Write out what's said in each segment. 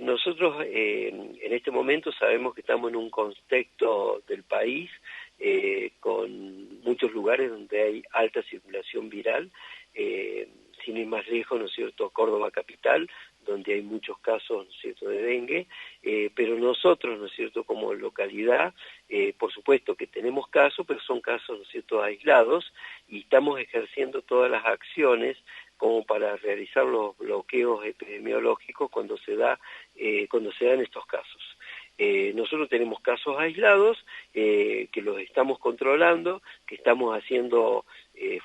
nosotros en este momento sabemos que estamos en un contexto del país con muchos lugares donde hay alta circulación viral, sin ir más lejos, ¿no es cierto?, Córdoba capital, donde hay muchos casos, ¿no es cierto?, de dengue, pero nosotros, ¿no es cierto?, como localidad, por supuesto que tenemos casos, pero son casos, ¿no es cierto?, aislados, y estamos ejerciendo todas las acciones como para realizar los bloqueos epidemiológicos cuando se dan estos casos. Nosotros tenemos casos aislados que los estamos controlando, que estamos haciendo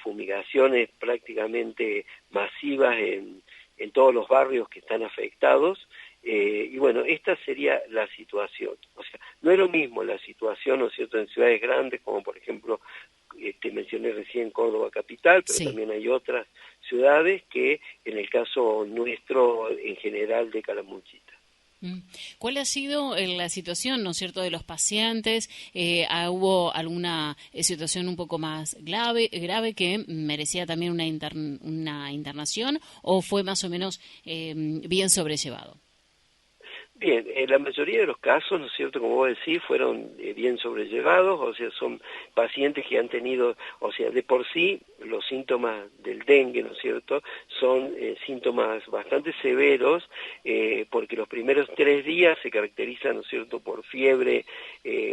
fumigaciones prácticamente masivas en todos los barrios que están afectados, y bueno, esta sería la situación. O sea, no es lo mismo la situación, ¿no es cierto?, en ciudades grandes, como por ejemplo, te mencioné recién Córdoba capital, pero Sí. también hay otras ciudades que en el caso nuestro, en general, de Calamuchita. ¿Cuál ha sido la situación, ¿no es cierto?, de los pacientes? ¿Hubo alguna situación un poco más grave que merecía también una internación, o fue más o menos bien sobrellevado? Bien, la mayoría de los casos, ¿no es cierto?, como vos decís, fueron bien sobrellevados, o sea, son pacientes que han tenido, o sea, de por sí, los síntomas del dengue, ¿no es cierto?, son síntomas bastante severos, porque los primeros 3 días se caracterizan, ¿no es cierto?, por fiebre,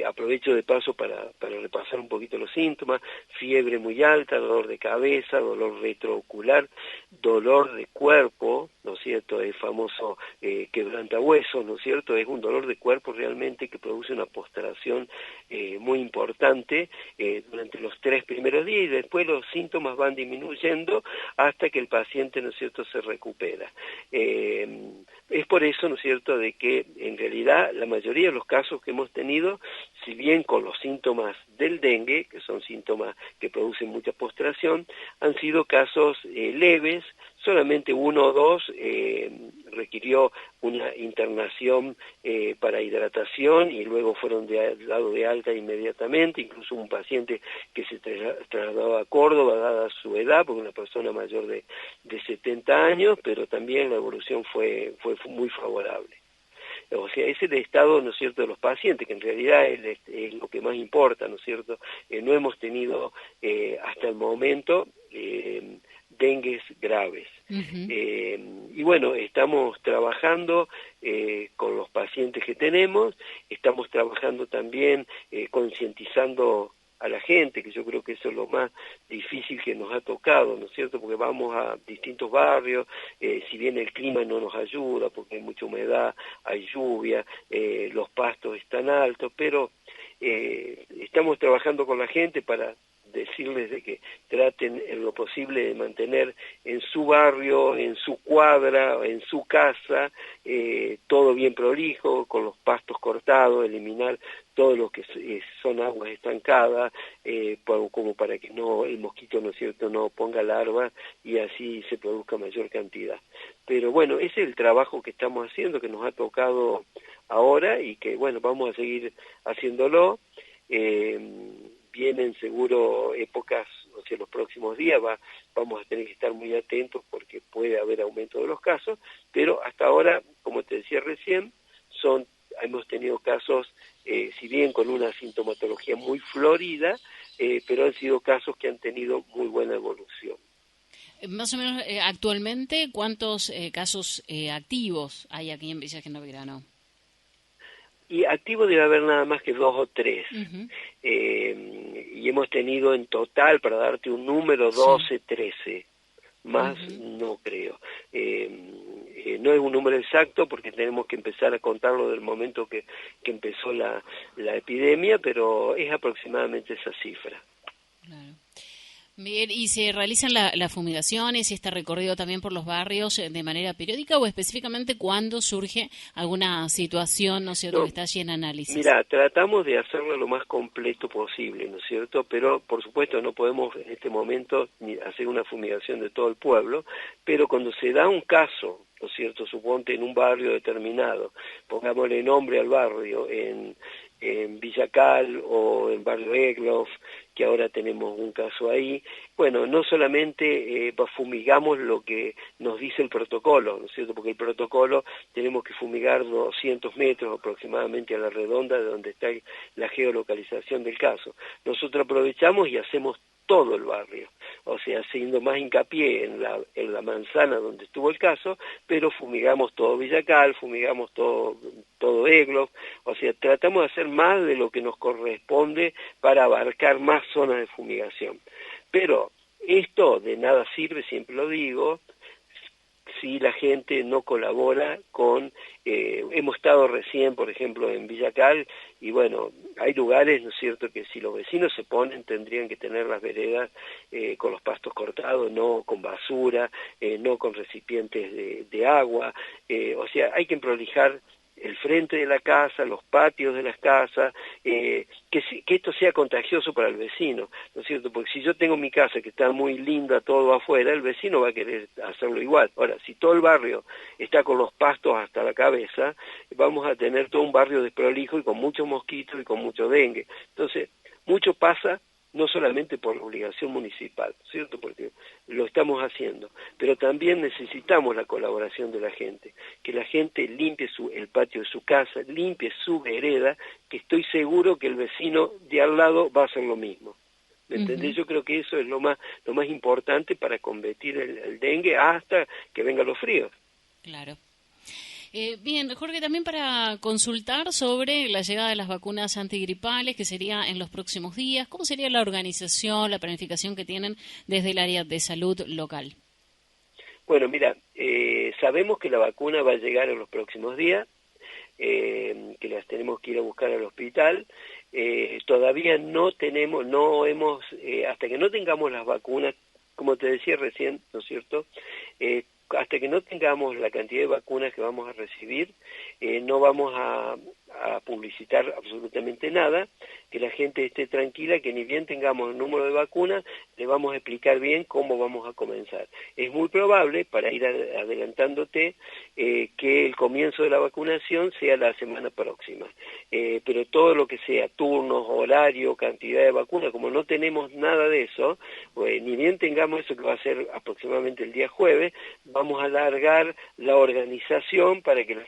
aprovecho de paso para repasar un poquito los síntomas: fiebre muy alta, dolor de cabeza, dolor retroocular, dolor de cuerpo, ¿no es cierto?, el famoso quebrantahuesos, ¿no es cierto?, es un dolor de cuerpo realmente que produce una postración muy importante durante los 3 primeros días, y después los síntomas van disminuyendo hasta que el paciente, ¿no es cierto?, se recupera. Es por eso, ¿no es cierto?, de que en realidad la mayoría de los casos que hemos tenido, si bien con los síntomas del dengue, que son síntomas que producen mucha postración, han sido casos leves. Solamente 1 o 2 requirió una internación para hidratación y luego fueron dado de alta inmediatamente, incluso un paciente que se trasladó a Córdoba dada su edad, porque una persona mayor de 70 años, pero también la evolución fue muy favorable. O sea, ese es el estado, ¿no es cierto?, de los pacientes, que en realidad es lo que más importa, ¿no es cierto? No hemos tenido hasta el momento dengues graves. Y bueno, estamos trabajando con los pacientes que tenemos, estamos trabajando también concientizando a la gente, que yo creo que eso es lo más difícil que nos ha tocado, ¿no es cierto?, porque vamos a distintos barrios, si bien el clima no nos ayuda, porque hay mucha humedad, hay lluvia, los pastos están altos, pero estamos trabajando con la gente para decirles de que traten en lo posible de mantener en su barrio, en su cuadra, en su casa, todo bien prolijo, con los pastos cortados, eliminar todo lo que son aguas estancadas, como para que no el mosquito, ¿no es cierto?, no ponga larvas y así se produzca mayor cantidad. Pero bueno, ese es el trabajo que estamos haciendo, que nos ha tocado ahora y que bueno, vamos a seguir haciéndolo. Vienen seguro épocas, o sea, los próximos días vamos a tener que estar muy atentos porque puede haber aumento de los casos, pero hasta ahora, como te decía recién, hemos tenido casos, si bien con una sintomatología muy florida, pero han sido casos que han tenido muy buena evolución. Más o menos, actualmente, ¿cuántos casos activos hay aquí en Villa General Belgrano? Y activo debe haber nada más que 2 o 3. Y hemos tenido en total, para darte un número, 12, 13. Más no creo. No es un número exacto porque tenemos que empezar a contarlo del momento que empezó la epidemia, pero es aproximadamente esa cifra. Claro. Bien, ¿y se realizan las fumigaciones y este recorrido también por los barrios de manera periódica o específicamente cuando surge alguna situación, ¿no es cierto?, que está allí en análisis? Mira, tratamos de hacerlo lo más completo posible, ¿no es cierto? Pero, por supuesto, no podemos en este momento ni hacer una fumigación de todo el pueblo, pero cuando se da un caso, ¿no es cierto?, suponte en un barrio determinado, pongámosle nombre al barrio, en en Villa Cal o en Barrio Egloff, que ahora tenemos un caso ahí. Bueno, no solamente fumigamos lo que nos dice el protocolo, ¿no es cierto? Porque el protocolo tenemos que fumigar 200 metros aproximadamente a la redonda de donde está la geolocalización del caso. Nosotros aprovechamos y hacemos todo el barrio, o sea, haciendo más hincapié en la manzana donde estuvo el caso, pero fumigamos todo Villa Cal, fumigamos todo Egloff, o sea, tratamos de hacer más de lo que nos corresponde para abarcar más zonas de fumigación. Pero esto de nada sirve, siempre lo digo, si la gente no colabora con, hemos estado recién, por ejemplo, en Villa Cal, y bueno, hay lugares, ¿no es cierto?, que si los vecinos se ponen, tendrían que tener las veredas con los pastos cortados, no con basura, no con recipientes de agua, o sea, hay que prolijar el frente de la casa, los patios de las casas, que esto sea contagioso para el vecino, ¿no es cierto? Porque si yo tengo mi casa que está muy linda todo afuera, el vecino va a querer hacerlo igual. Ahora, si todo el barrio está con los pastos hasta la cabeza, vamos a tener todo un barrio desprolijo y con muchos mosquitos y con mucho dengue. Entonces, mucho pasa no solamente por la obligación municipal, ¿cierto? Porque lo estamos haciendo, pero también necesitamos la colaboración de la gente, que la gente limpie el patio de su casa, limpie su vereda, que estoy seguro que el vecino de al lado va a hacer lo mismo. ¿Me entendés? Yo creo que eso es lo más importante para combatir el dengue hasta que vengan los fríos. Claro. Bien, Jorge, también para consultar sobre la llegada de las vacunas antigripales, que sería en los próximos días, ¿cómo sería la organización, la planificación que tienen desde el área de salud local? Bueno, mira, sabemos que la vacuna va a llegar en los próximos días, que las tenemos que ir a buscar al hospital. Todavía no hemos, hasta que no tengamos las vacunas, como te decía recién, ¿no es cierto?, hasta que no tengamos la cantidad de vacunas que vamos a recibir, no vamos a publicitar absolutamente nada, que la gente esté tranquila, que ni bien tengamos el número de vacunas, le vamos a explicar bien cómo vamos a comenzar. Es muy probable, para ir adelantándote, que el comienzo de la vacunación sea la semana próxima, pero todo lo que sea turnos, horario, cantidad de vacunas, como no tenemos nada de eso, ni bien tengamos eso, que va a ser aproximadamente el día jueves, vamos a alargar la organización para que la